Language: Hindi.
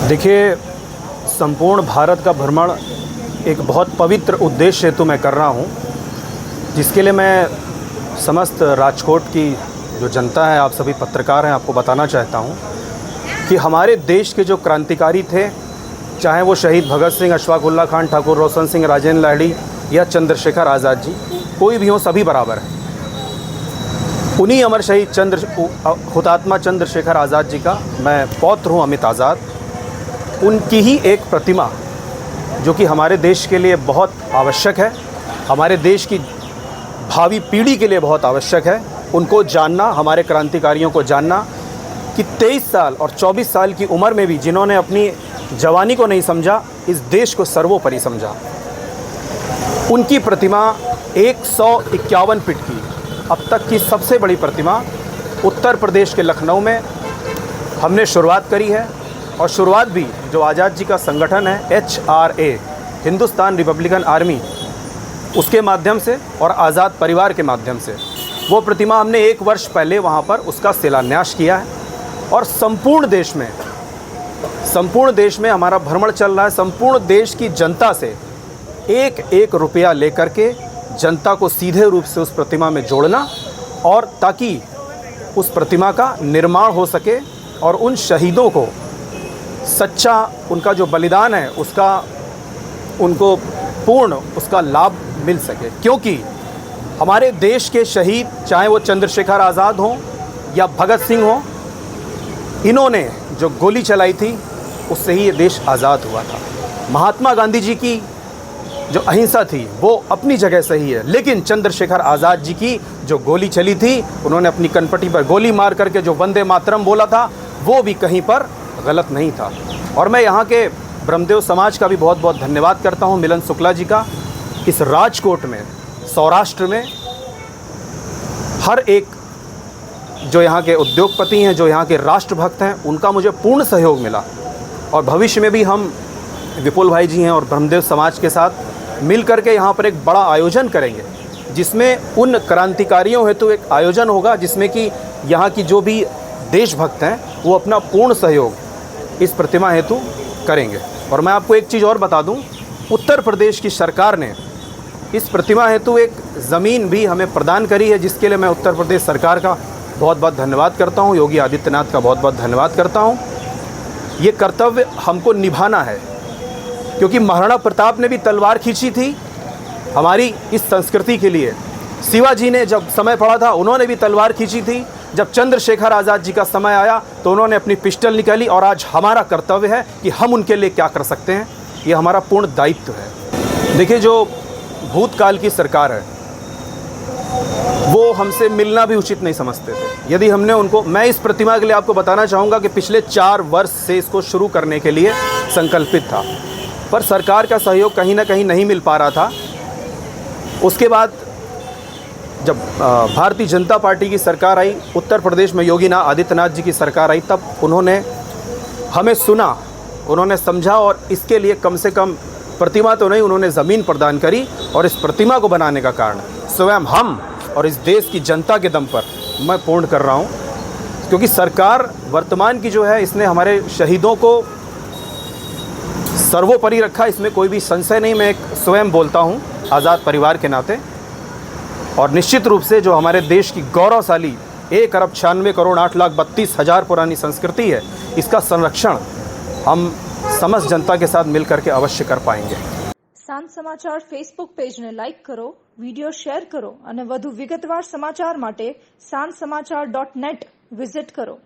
देखिए, संपूर्ण भारत का भ्रमण एक बहुत पवित्र उद्देश्य हेतु मैं कर रहा हूँ, जिसके लिए मैं समस्त राजकोट की जो जनता है, आप सभी पत्रकार हैं, आपको बताना चाहता हूँ कि हमारे देश के जो क्रांतिकारी थे, चाहे वो शहीद भगत सिंह, अशफाक उल्लाह खान, ठाकुर रोशन सिंह, राजेंद्र लाहिड़ी या चंद्रशेखर आज़ाद जी, कोई भी हो, सभी बराबर हैं। उन्हीं अमर शहीद हुतात्मा चंद्रशेखर आज़ाद जी का मैं पौत्र हूँ, अमित आज़ाद। उनकी ही एक प्रतिमा जो कि हमारे देश के लिए बहुत आवश्यक है, हमारे देश की भावी पीढ़ी के लिए बहुत आवश्यक है, उनको जानना, हमारे क्रांतिकारियों को जानना कि 23 साल और 24 साल की उम्र में भी जिन्होंने अपनी जवानी को नहीं समझा, इस देश को सर्वोपरि समझा। उनकी प्रतिमा 151 फीट की, अब तक की सबसे बड़ी प्रतिमा उत्तर प्रदेश के लखनऊ में हमने शुरुआत करी है। और शुरुआत भी जो आज़ाद जी का संगठन है HRA, हिंदुस्तान रिपब्लिकन आर्मी, उसके माध्यम से और आज़ाद परिवार के माध्यम से वो प्रतिमा हमने 1 वर्ष पहले वहाँ पर उसका शिलान्यास किया है। और संपूर्ण देश में हमारा भ्रमण चल रहा है। संपूर्ण देश की जनता से एक रुपया लेकर के जनता को सीधे रूप से उस प्रतिमा में जोड़ना, और ताकि उस प्रतिमा का निर्माण हो सके और उन शहीदों को सच्चा उनका जो बलिदान है उसका उनको पूर्ण उसका लाभ मिल सके। क्योंकि हमारे देश के शहीद, चाहे वो चंद्रशेखर आज़ाद हों या भगत सिंह हों, इन्होंने जो गोली चलाई थी उससे ही ये देश आज़ाद हुआ था। महात्मा गांधी जी की जो अहिंसा थी वो अपनी जगह सही है, लेकिन चंद्रशेखर आज़ाद जी की जो गोली चली थी, उन्होंने अपनी कनपटी पर गोली मार करके जो वंदे मातरम बोला था, वो भी कहीं पर गलत नहीं था। और मैं यहाँ के ब्रह्मदेव समाज का भी बहुत बहुत धन्यवाद करता हूँ, मिलन शुक्ला जी का। इस राजकोट में, सौराष्ट्र में हर एक जो यहाँ के उद्योगपति हैं, जो यहाँ के राष्ट्रभक्त हैं, उनका मुझे पूर्ण सहयोग मिला। और भविष्य में भी हम, विपुल भाई जी हैं और ब्रह्मदेव समाज के साथ मिल करके यहाँ पर एक बड़ा आयोजन करेंगे, जिसमें उन क्रांतिकारियों हेतु एक आयोजन होगा, जिसमें कि यहाँ की जो भी देशभक्त हैं वो अपना पूर्ण सहयोग इस प्रतिमा हेतु करेंगे। और मैं आपको एक चीज़ और बता दूं, उत्तर प्रदेश की सरकार ने इस प्रतिमा हेतु एक ज़मीन भी हमें प्रदान करी है, जिसके लिए मैं उत्तर प्रदेश सरकार का बहुत बहुत धन्यवाद करता हूं, योगी आदित्यनाथ का बहुत बहुत धन्यवाद करता हूं। ये कर्तव्य हमको निभाना है, क्योंकि महाराणा प्रताप ने भी तलवार खींची थी हमारी इस संस्कृति के लिए। शिवाजी ने जब समय पड़ा था, उन्होंने भी तलवार खींची थी। जब चंद्रशेखर आज़ाद जी का समय आया तो उन्होंने अपनी पिस्टल निकाली। और आज हमारा कर्तव्य है कि हम उनके लिए क्या कर सकते हैं, ये हमारा पूर्ण दायित्व है। देखिए, जो भूतकाल की सरकार है वो हमसे मिलना भी उचित नहीं समझते थे। यदि हमने उनको, मैं इस प्रतिमा के लिए आपको बताना चाहूँगा कि पिछले 4 वर्ष से इसको शुरू करने के लिए संकल्पित था, पर सरकार का सहयोग कहीं ना कहीं नहीं मिल पा रहा था। उसके बाद जब भारतीय जनता पार्टी की सरकार आई, उत्तर प्रदेश में योगी आदित्यनाथ जी की सरकार आई, तब उन्होंने हमें सुना, उन्होंने समझा, और इसके लिए कम से कम प्रतिमा तो नहीं, उन्होंने ज़मीन प्रदान करी। और इस प्रतिमा को बनाने का कारण स्वयं हम और इस देश की जनता के दम पर मैं पूर्ण कर रहा हूँ। क्योंकि सरकार वर्तमान की जो है, इसने हमारे शहीदों को सर्वोपरि रखा, इसमें कोई भी संशय नहीं। मैं एक स्वयं बोलता हूँ आज़ाद परिवार के नाते। और निश्चित रूप से जो हमारे देश की गौरवशाली 1,96,08,32,000 पुरानी संस्कृति है, इसका संरक्षण हम समस्त जनता के साथ मिलकर के अवश्य कर पाएंगे। સાંજ સમાચાર ફેસબુક પેજને લાઇક કરો, વિડિયો શેર કરો અને વધુ વિગતવાર સમાચાર માટે sanssamachar.net વિઝિટ કરો।